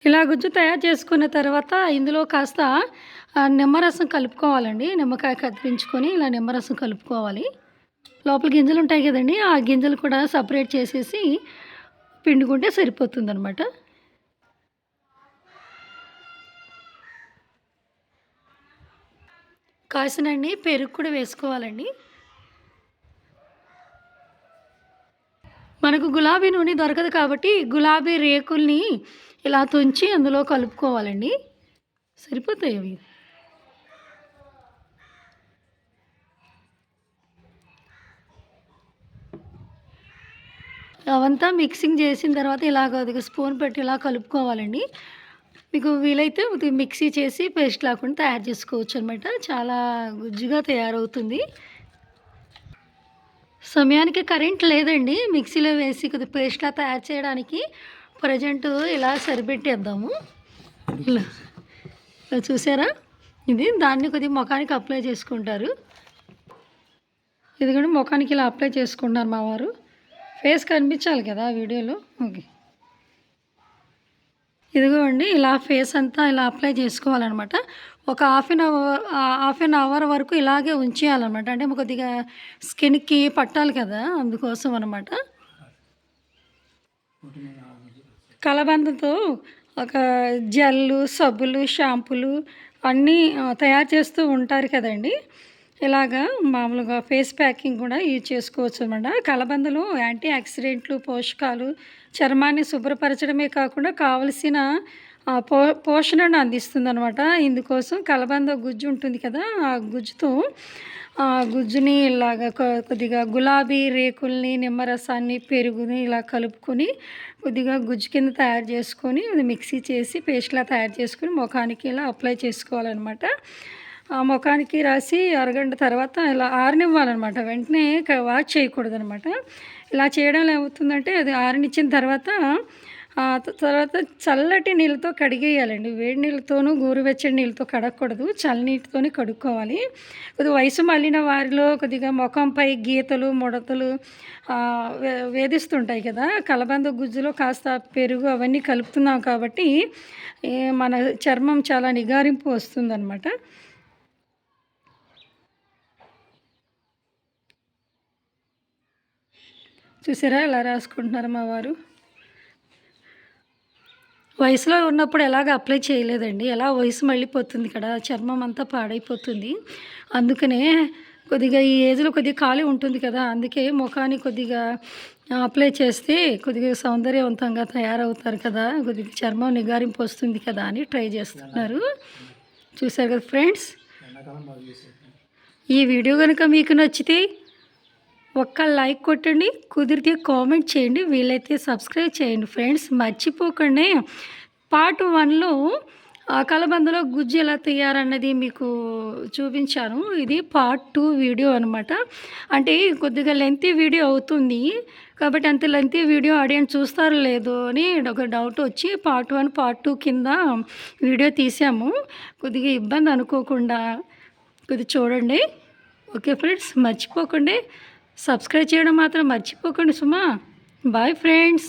ఇలా గుజ్జు తయారు చేసుకున్న తర్వాత ఇందులో కాస్త నిమ్మరసం కలుపుకోవాలండి. నిమ్మకాయ కత్తిరించుకొని ఇలా నిమ్మరసం కలుపుకోవాలి. లోపల గింజలు ఉంటాయి కదండీ! ఆ గింజలు కూడా సపరేట్ చేసేసి పిండుకుంటే సరిపోతుందనమాట. కాసినన్ని పెరుగు కూడా వేసుకోవాలండి. మనకు గులాబీ నూనె దొరకదు కాబట్టి గులాబీ రేకుల్ని ఇలా తుంచి అందులో కలుపుకోవాలండి. సరిపోతాయి అవి. అవంతా మిక్సింగ్ చేసిన తర్వాత ఇలాగ ఒక స్పూన్ పెట్టి ఇలా కలుపుకోవాలండి. మీకు వీలైతే మిక్సీ చేసి పేస్ట్ లాకుండా తయారు చేసుకోవచ్చు అనమాట. చాలా గుజ్జుగా తయారవుతుంది. సమయానికి కరెంట్ లేదండి. మిక్సీలో వేసి కొద్దిగా పేస్ట్‌లా తయారు చేయడానికి ప్రజెంట్ ఇలా సరిపెట్టేద్దాము. ఇలా ఇలా చూసారా? ఇది దాన్ని కొద్దిగా మొఖానికి అప్లై చేసుకుంటారు. ఇదిగోండి మొఖానికి ఇలా అప్లై చేసుకుంటున్నారు మా వారు. ఫేస్ కనిపించాలి కదా వీడియోలో. ఓకే. ఇదిగోండి ఇలా ఫేస్ అంతా ఇలా అప్లై చేసుకోవాలన్నమాట. ఒక హాఫ్ ఎన్ అవర్ వరకు ఇలాగే ఉంచేయాలన్నమాట. అంటే కొద్దిగా స్కిన్‌కి పట్టాలి కదా! అందుకోసం అనమాట. కలబందతో ఒక జెల్లు, సబ్బులు, షాంపూలు అన్నీ తయారు చేస్తూ ఉంటారు కదండీ! ఇలాగా మామూలుగా ఫేస్ ప్యాకింగ్ కూడా యూజ్ చేసుకోవచ్చు అనమాట. కలబందలో యాంటీ ఆక్సిడెంట్లు, పోషకాలు చర్మాన్ని శుభ్రపరచడమే కాకుండా కావలసిన పోషణను అందిస్తుందనమాట. ఇందుకోసం కలబంద గుజ్జు ఉంటుంది కదా! ఆ గుజ్జుతో గుజ్జుని ఇలాగ కొద్దిగా గులాబీ రేకుల్ని, నిమ్మరసాన్ని, పెరుగుని ఇలా కలుపుకొని కొద్దిగా గుజ్జు కింద తయారు చేసుకొని అది మిక్సీ చేసి పేస్ట్‌లా తయారు చేసుకొని ముఖానికి ఇలా అప్లై చేసుకోవాలనమాట. ఆ ముఖానికి రాసి అరగంట తర్వాత ఇలా ఆరనివ్వాలనమాట. వెంటనే వాష్ చేయకూడదనమాట. ఇలా చేయడం వల్ల ఏమవుతుందంటే అది ఆరనిచ్చిన తర్వాత తర్వాత చల్లటి నీళ్ళతో కడిగేయాలండి. వేడి నీళ్ళతోనూ గోరువెచ్చని నీళ్ళతో కడగకూడదు. చల్లనీటితోనే కడుక్కోవాలి. కొద్దిగా వయసు మళ్ళిన వారిలో కొద్దిగా ముఖంపై గీతలు, ముడతలు వేధిస్తుంటాయి కదా! కలబంద గుజ్జులో కాస్త పెరుగు అవన్నీ కలుపుతున్నాం కాబట్టి మన చర్మం చాలా నిగారింపు వస్తుందనమాట. చూసారా ఎలా రాసుకుంటున్నారు మా వారు. వయసులో ఉన్నప్పుడు ఎలాగ అప్లై చేయలేదండి. ఎలా వయసు మళ్ళీపోతుంది కదా! చర్మం అంతా పాడైపోతుంది. అందుకనే కొద్దిగా ఈ ఏజ్‌లో కొద్దిగా ఖాళీ ఉంటుంది కదా! అందుకే ముఖానికి కొద్దిగా అప్లై చేస్తే కొద్దిగా సౌందర్యవంతంగా తయారవుతారు కదా! కొద్దిగా చర్మం నిగారింపు వస్తుంది కదా అని ట్రై చేస్తున్నారు. చూసారు కదా ఫ్రెండ్స్. ఈ వీడియో కనుక మీకు నచ్చితే ఒక్క లైక్ కొట్టండి. కుదిరితే కామెంట్ చేయండి. వీలైతే సబ్స్క్రైబ్ చేయండి ఫ్రెండ్స్. మర్చిపోకండి పార్ట్ 1లో కలబందలో గుజ్జు ఎలా తయారన్నది మీకు చూపించాను. ఇది పార్ట్ 2 వీడియో అనమాట. అంటే కొద్దిగా లెంతీ వీడియో అవుతుంది. కాబట్టి అంత లెంతీ వీడియో ఆడియన్స్ చూస్తారో లేదో అని ఒక డౌట్ వచ్చి పార్ట్ 1, పార్ట్ 2 కింద వీడియో తీసాము. కొద్దిగా ఇబ్బంది అనుకోకుండా కొద్దిగా చూడండి. Okay friends. మర్చిపోకండి సబ్స్క్రైబ్ చేయడం మాత్రం మర్చిపోకండి సుమా. Bye friends.